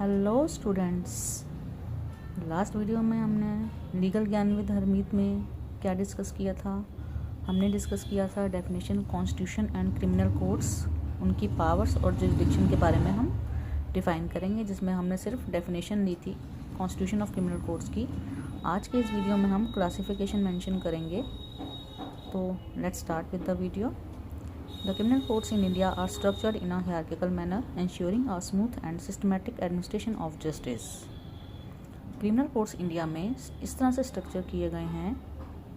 Hello students, last video में हमने legal ज्ञान विद हरमीत में क्या डिस्कस किया था। हमने डिस्कस किया था definition, constitution and criminal codes, उनकी पावर्स और जुरिडिक्शन के बारे में हम डिफ़ाइन करेंगे, जिसमें हमने सिर्फ डेफिनेशन ली थी कॉन्स्टिट्यूशन ऑफ क्रिमिनल कोड्स की। आज के इस वीडियो में हम क्लासिफिकेशन मेंशन करेंगे। तो let's start with the video. The criminal courts in India are structured in a hierarchical manner, ensuring a smooth and systematic administration of justice. Criminal courts India में इस तरह से स्ट्रक्चर किए गए हैं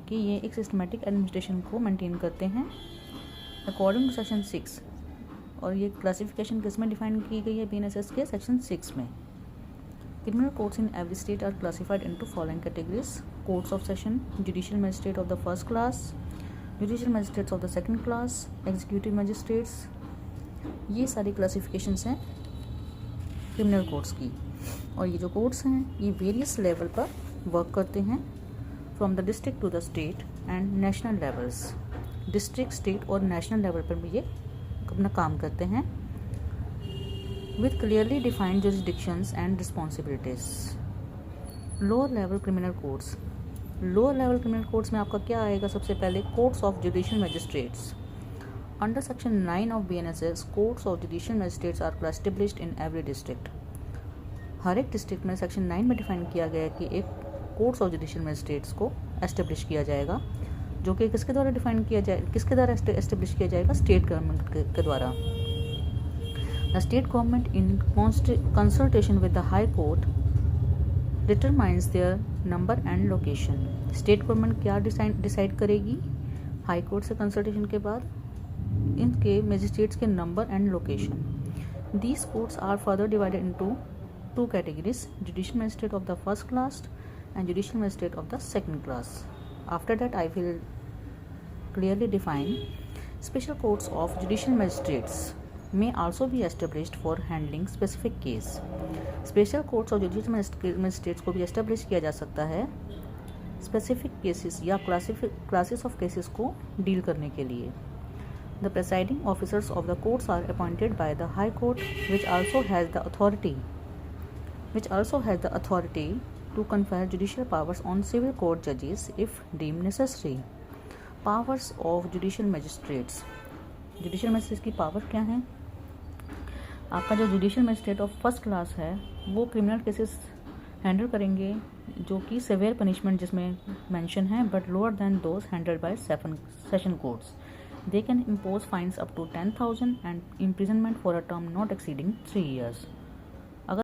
कि ये एक सिस्टमेटिक एडमिनिस्ट्रेशन को मेंटेन करते हैं अकॉर्डिंग टू सेक्शन 6। और ये क्लासिफिकेशन किस में डिफाइन की गई है? BNSS के सेक्शन 6 में। Criminal courts in every state are classified into following categories: courts of session, judicial magistrate of the first class, judicial magistrates of the second class, executive magistrates. ये सारी classifications हैं criminal courts की। और ये जो courts हैं ये various level पर वर्क करते हैं, from the district to the state and national levels. District, state और नेशनल लेवल पर भी ये अपना काम करते हैं with clearly defined jurisdictions and responsibilities. Lower level criminal courts. Lower level criminal courts में आपका क्या आएगा? सबसे पहले courts of judicial magistrates. Under section 9 of BNSS, courts of judicial magistrates are established in every district. हर एक district में section 9 में डिफाइन किया गया है कि एक कोर्ट्स ऑफ जुडिशियल मजिस्ट्रेट्स को एस्टेब्लिश किया जाएगा, जो कि किसके द्वारा डिफाइन किया जाए, किसके द्वारा एस्टेब्लिश किया जाएगा? स्टेट गवर्नमेंट के द्वारा। The state government in consultation with the high court determines their number and location. State government क्या डिसाइड करेगी हाई कोर्ट से कंसल्टेशन के बाद? इनके मजिस्ट्रेट्स के number and location. These courts are further divided into 2 categories: judicial magistrate of the first class and judicial magistrate of the second class. After that I will clearly define special courts of judicial magistrates may also be established for handling specific case. Special courts of judicial magistrates को भी establish किया जा सकता है specific cases या classes of cases को deal करने के लिए। The presiding officers of the courts are appointed by the high court which also has the authority to confer judicial powers on civil court judges if deemed necessary. Powers of judicial magistrates. Judicial magistrate की power क्या है? आपका जो judicial magistrate of first class है वो criminal cases handle करेंगे जो कि सेवियर पनिशमेंट जिसमें मेंशन है, but lower than those handled by session courts. They can impose fines up to 10,000 and imprisonment for a term not exceeding 3 years.